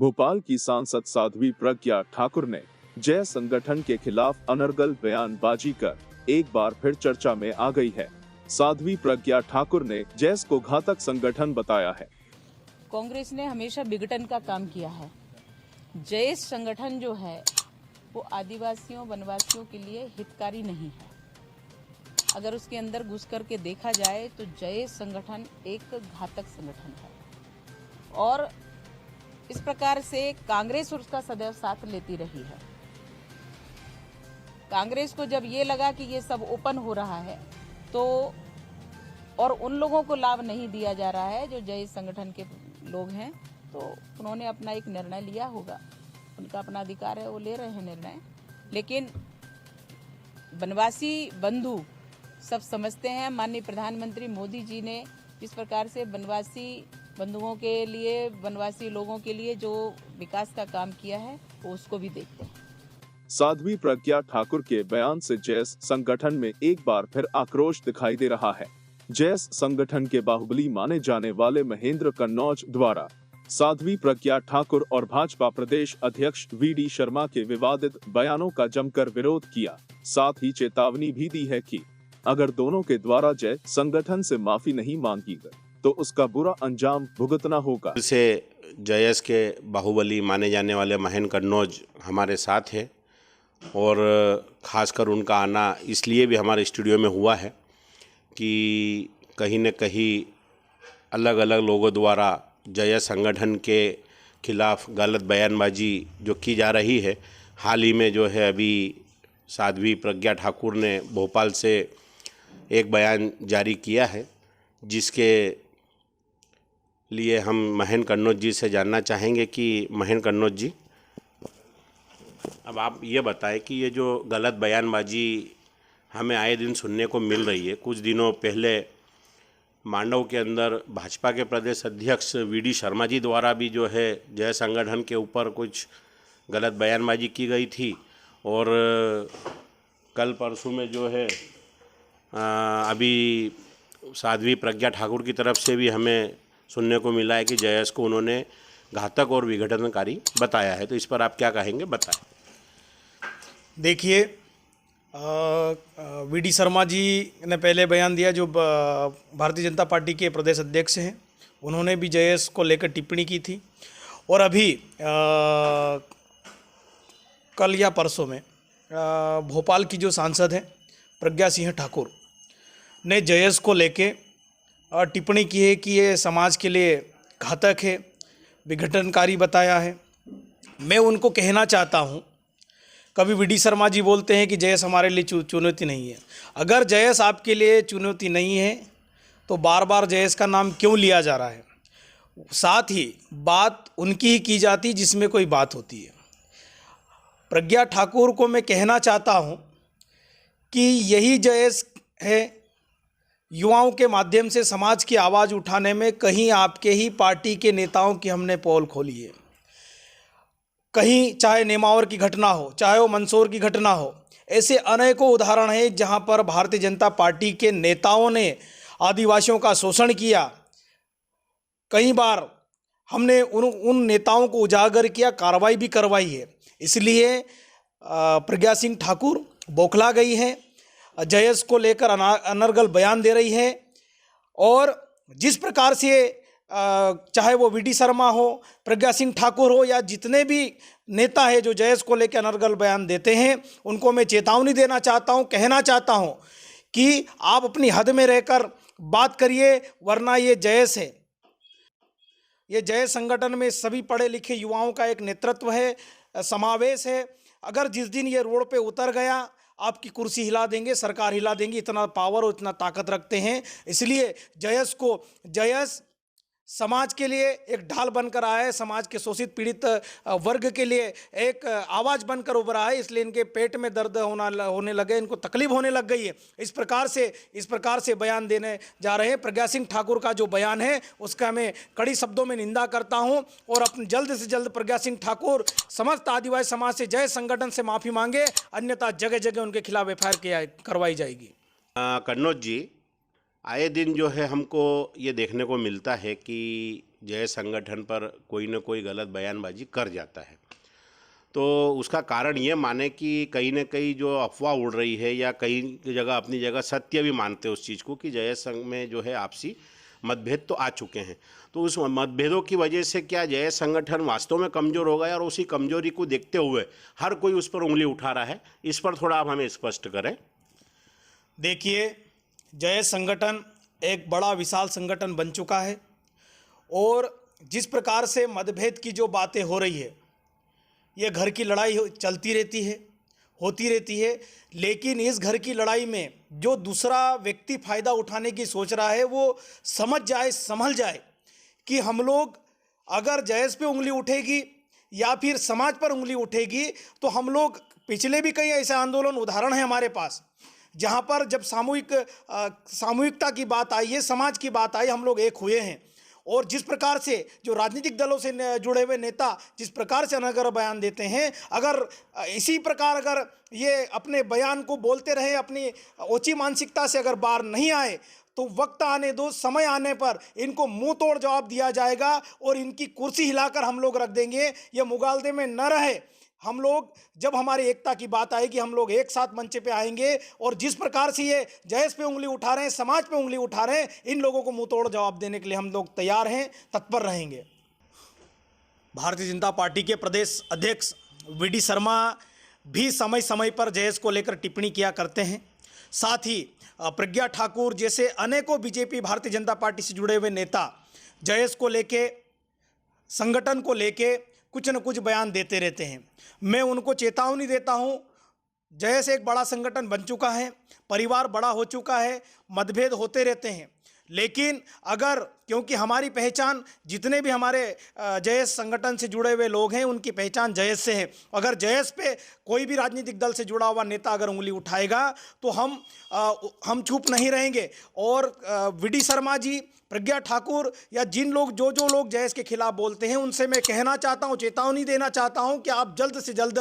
भोपाल की सांसद साध्वी प्रज्ञा ठाकुर ने जय संगठन के खिलाफ अनर्गल बयानबाजी कर एक बार फिर चर्चा में आ गई है। साध्वी प्रज्ञा ठाकुर ने जैस को घातक संगठन बताया है। कांग्रेस ने हमेशा विघटन का काम किया है। जयस संगठन जो है वो आदिवासियों वनवासियों के लिए हितकारी नहीं है। अगर उसके अंदर घुस करके देखा जाए तो जयस संगठन एक घातक संगठन है और इस प्रकार से कांग्रेस उसका सदैव साथ लेती रही है। कांग्रेस को जब ये लगा कि ये सब ओपन हो रहा है तो और उन लोगों को लाभ नहीं दिया जा रहा है जो जय संगठन के लोग हैं, तो उन्होंने अपना एक निर्णय लिया होगा। उनका अपना अधिकार है, वो ले रहे हैं निर्णय। लेकिन वनवासी बंधु सब समझते हैं, माननीय प्रधानमंत्री मोदी जी ने जिस प्रकार से वनवासी बंधुओं के लिए, वनवासी लोगों के लिए जो विकास का काम किया है वो उसको भी देखते हैं। साध्वी प्रज्ञा ठाकुर के बयान से जैस संगठन में एक बार फिर आक्रोश दिखाई दे रहा है। जैस संगठन के बाहुबली माने जाने वाले महेंद्र कन्नौज द्वारा साध्वी प्रज्ञा ठाकुर और भाजपा प्रदेश अध्यक्ष वीडी शर्मा के विवादित बयानों का जमकर विरोध किया। साथ ही चेतावनी भी दी है कि अगर दोनों के द्वारा जय संगठन से माफी नहीं मांगी गई तो उसका बुरा अंजाम भुगतना होगा। से जयस के बाहुबली माने जाने वाले महेंद्र कन्नौज हमारे साथ है और ख़ासकर उनका आना इसलिए भी हमारे स्टूडियो में हुआ है कि कहीं न कहीं अलग अलग लोगों द्वारा जय संगठन के खिलाफ गलत बयानबाजी जो की जा रही है। हाल ही में जो है अभी साध्वी प्रज्ञा ठाकुर ने भोपाल से एक बयान जारी किया है, जिसके लिए हम महेंद्र कन्नौज जी से जानना चाहेंगे कि महेंद्र कन्नौज जी, अब आप ये बताएं कि ये जो गलत बयानबाजी हमें आए दिन सुनने को मिल रही है। कुछ दिनों पहले मांडव के अंदर भाजपा के प्रदेश अध्यक्ष वीडी शर्मा जी द्वारा भी जो है जय संगठन के ऊपर कुछ गलत बयानबाजी की गई थी और कल परसों में जो है अभी साध्वी प्रज्ञा ठाकुर की तरफ से भी हमें सुनने को मिला है कि जयस को उन्होंने घातक और विघटनकारी बताया है। तो इस पर आप क्या कहेंगे, बताएं। देखिए, वीडी शर्मा जी ने पहले बयान दिया, जो भारतीय जनता पार्टी के प्रदेश अध्यक्ष हैं। उन्होंने भी जयस को लेकर टिप्पणी की थी और अभी कल या परसों में भोपाल की जो सांसद हैं प्रज्ञा सिंह ठाकुर ने जयस को लेके टिप्पणी की है कि ये समाज के लिए घातक है, विघटनकारी बताया है। मैं उनको कहना चाहता हूँ, कभी वीडी शर्मा जी बोलते हैं कि जयस हमारे लिए चुनौती नहीं है। अगर जयस आपके लिए चुनौती नहीं है तो बार बार जयस का नाम क्यों लिया जा रहा है? साथ ही बात उनकी ही की जाती जिसमें कोई बात होती है। प्रज्ञा ठाकुर को मैं कहना चाहता हूं कि यही जयस है। युवाओं के माध्यम से समाज की आवाज़ उठाने में कहीं आपके ही पार्टी के नेताओं की हमने पोल खोली है। कहीं चाहे नेमावर की घटना हो, चाहे वो मंदसौर की घटना हो, ऐसे अनेकों उदाहरण हैं जहां पर भारतीय जनता पार्टी के नेताओं ने आदिवासियों का शोषण किया। कई बार हमने उन नेताओं को उजागर किया, कार्रवाई भी करवाई है। इसलिए प्रज्ञा सिंह ठाकुर बौखला गई है, जयस को लेकर अनर्गल बयान दे रही है और जिस प्रकार से चाहे वो वीडी शर्मा हो, प्रज्ञा सिंह ठाकुर हो या जितने भी नेता हैं जो जयस को लेकर अनर्गल बयान देते हैं, उनको मैं चेतावनी देना चाहता हूं, कहना चाहता हूं कि आप अपनी हद में रहकर बात करिए, वरना ये जयस है। ये जयस संगठन में सभी पढ़े लिखे युवाओं का एक नेतृत्व है, समावेश है। अगर जिस दिन ये रोड पे उतर गया, आपकी कुर्सी हिला देंगे, सरकार हिला देंगे, इतना पावर और इतना ताकत रखते हैं। इसलिए जयस समाज के लिए एक ढाल बनकर आया है, समाज के शोषित पीड़ित वर्ग के लिए एक आवाज़ बनकर उभरा है। इसलिए इनके पेट में दर्द होने लगे, इनको तकलीफ होने लग गई है। इस प्रकार से बयान देने जा रहे हैं। प्रज्ञा सिंह ठाकुर का जो बयान है उसका मैं कड़ी शब्दों में निंदा करता हूं और अपने जल्द से जल्द प्रज्ञा सिंह ठाकुर समस्त आदिवासी समाज से जय संगठन से माफ़ी मांगे, अन्यथा जगह जगह उनके खिलाफ FIR करवाई जाएगी। कन्नौज जी, आए दिन जो है हमको ये देखने को मिलता है कि जयस संगठन पर कोई न कोई गलत बयानबाजी कर जाता है। तो उसका कारण ये माने कि कहीं न कहीं जो अफवाह उड़ रही है या कई जगह अपनी जगह सत्य भी मानते हैं उस चीज़ को कि जयस संघ में जो है आपसी मतभेद तो आ चुके हैं। तो उस मतभेदों की वजह से क्या जयस संगठन वास्तव में कमज़ोर हो गया और उसी कमजोरी को देखते हुए हर कोई उस पर उंगली उठा रहा है? इस पर थोड़ा आप हमें स्पष्ट करें। देखिए, जयस संगठन एक बड़ा विशाल संगठन बन चुका है और जिस प्रकार से मतभेद की जो बातें हो रही है, ये घर की लड़ाई चलती रहती है, होती रहती है, लेकिन इस घर की लड़ाई में जो दूसरा व्यक्ति फ़ायदा उठाने की सोच रहा है वो समझ जाए, संभल जाए कि हम लोग अगर जयस पे उंगली उठेगी या फिर समाज पर उंगली उठेगी तो हम लोग, पिछले भी कई ऐसे आंदोलन उदाहरण हैं हमारे पास जहाँ पर जब सामूहिकता की बात आई है, समाज की बात आई, हम लोग एक हुए हैं। और जिस प्रकार से जो राजनीतिक दलों से जुड़े हुए नेता जिस प्रकार से अनगर बयान देते हैं, अगर इसी प्रकार अगर ये अपने बयान को बोलते रहे, अपनी ओछी मानसिकता से अगर बाहर नहीं आए तो वक्त आने दो, समय आने पर इनको मुंह तोड़ जवाब दिया जाएगा और इनकी कुर्सी हिलाकर हम लोग रख देंगे। ये मुगालदे में न रहे। हम लोग जब हमारी एकता की बात आएगी हम लोग एक साथ मंच पे आएंगे और जिस प्रकार से ये जयस पे उंगली उठा रहे हैं, समाज पे उंगली उठा रहे हैं, इन लोगों को मुंह तोड़ जवाब देने के लिए हम लोग तैयार हैं, तत्पर रहेंगे। भारतीय जनता पार्टी के प्रदेश अध्यक्ष वीडी शर्मा भी समय समय पर जयस को लेकर टिप्पणी किया करते हैं। साथ ही प्रज्ञा ठाकुर जैसे अनेकों बीजेपी भारतीय जनता पार्टी से जुड़े हुए नेता जयस को लेके, संगठन को लेके कुछ न कुछ बयान देते रहते हैं। मैं उनको चेतावनी देता हूं, जयस एक बड़ा संगठन बन चुका है, परिवार बड़ा हो चुका है, मतभेद होते रहते हैं, लेकिन अगर, क्योंकि हमारी पहचान, जितने भी हमारे जयस संगठन से जुड़े हुए लोग हैं उनकी पहचान जयस से है। अगर जयस पे कोई भी राजनीतिक दल से जुड़ा हुआ नेता अगर उंगली उठाएगा तो हम चुप नहीं रहेंगे। और वीडी शर्मा जी, प्रज्ञा ठाकुर या जिन लोग जो लोग जयस के खिलाफ बोलते हैं उनसे मैं कहना चाहता हूं, चेतावनी देना चाहता हूं कि आप जल्द से जल्द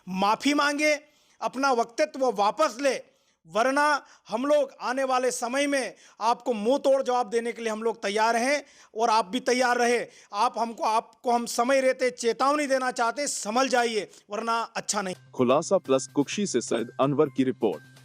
माफ़ी मांगे, अपना वक्तव्य वापस ले, वरना हम लोग आने वाले समय में आपको मुंह तोड़ जवाब देने के लिए हम लोग तैयार हैं और आप भी तैयार रहे। आपको हम समय रहते चेतावनी देना चाहते हैं, संभल जाइए वरना अच्छा नहीं। खुलासा प्लस कुक्षी से सैयद अनवर की रिपोर्ट।